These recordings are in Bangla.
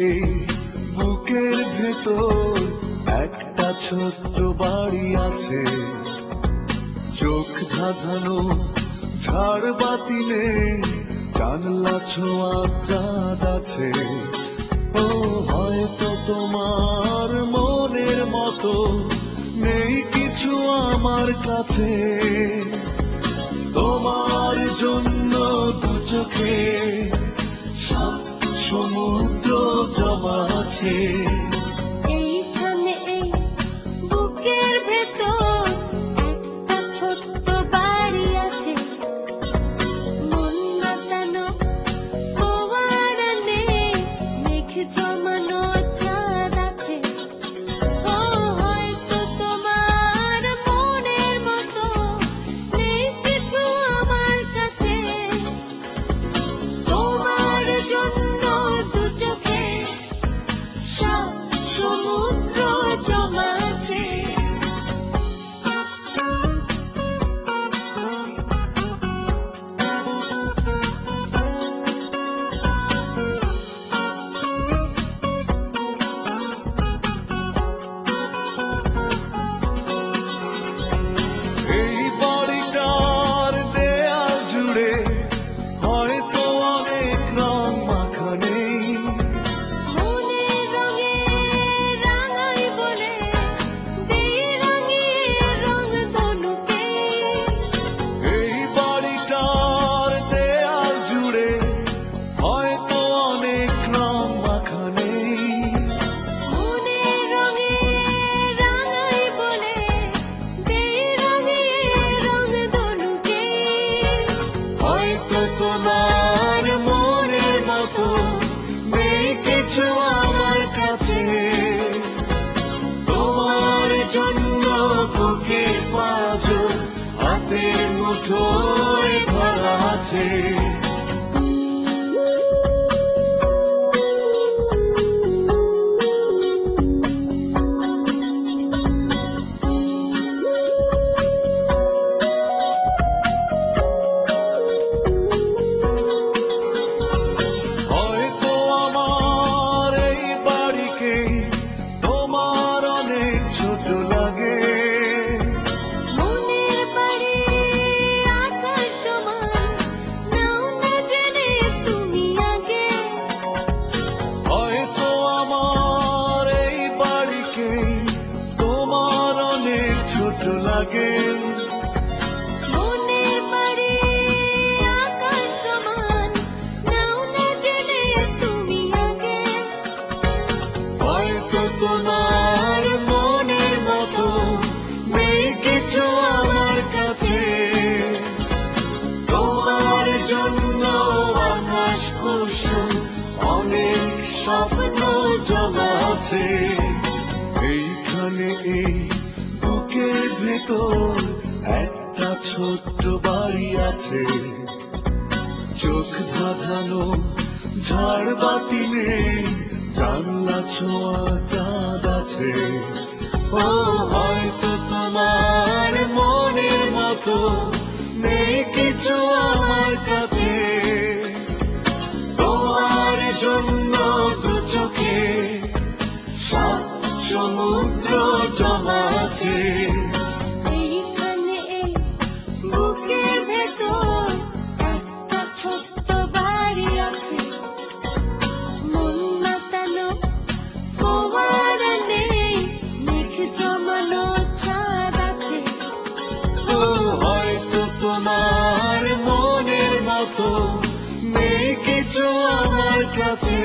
এই বুকের ভেতর একটা ছোট্ট বাড়ি আছে, চোখ ধাঁধানো ঝাড় বাতি নেই, জানলা ছোঁয়া চাঁদ আছে। ও হয়তো তোমার মনের মতো নেই কিছু আমার কাছে, তোমার জন্য দু চোখে সাত সমুদ্র জমা আছে। এইখানে এই বুকের ভেতর একটা ছোট্ট বাড়ি আছে, মন মাতানো ফোয়ার নেই, মেঘ জমানো চাঁদ আছে। ও হয়তো তোমার মনের মতো নেই কিছু আমার কাছে, তোমার জন্য দু চোখে সাত সমুদ্র জমা আছে। এই বাড়িটার দেয়াল জুড়ে হয়তো অনেক রং মাখা নেই, মনের রঙে রাঙাই বলে দেই রাঙিয়ে রং ধনুকে। এই বাড়িটার দেয়াল জুড়ে হয়তো অনেক রং মাখা নেই, মনের রঙে রাঙাই বলে দেই রাঙিয়ে রং ধনুকে। হয়তো তোমার মনের মতো নেই কিছু আমার কাছে, তোমার জন্য বুকে পাঁজর হাতের মুঠোয় ধরা আছে। হয়তো আমার এই বাড়িকে তোমার অনেক ছোট লাগে, মনের বাড়ি আকাশ সমান, নাও না জেনে তুমি আগে। হয়তো আমার এই বাড়িকে তোমার অনেক ছোট লাগে, মনের বাড়ি আকাশ সমান, নাও না জেনে তুমি আগে। হয়তো তোমার মনের মতো নেই কিছু আমার কাছে, তোমার জন্য আকাশ কুসুম অনেক স্বপ্ন জমা আছে। এইখানে এই বুকের ভেতর একটা ছোট্ট বাড়ি আছে, চোখ ধাঁধানো ঝাড় বাতি নেই, জানলা ছোঁয়া চাঁদ আছে। ও হয়তো তোমার মনের মতো নেই কিছু আমার কাছে, তোমার জন্য দু চোখে সাত সমুদ্র জমা আছে। এইখানে এই বুকের ভেতর একটা ছোট্ট বাড়ি আছে, মন মাতানো ফোয়ার নেই, মেঘ জমানো চাঁদ আছে। ও হয়তো তোমার মনের মতো নেই কিছু আমার কাছে,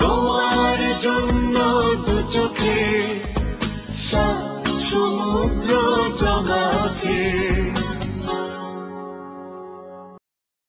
তোমার জন্য দু চোখে সাত সমুদ্র জমা আছে।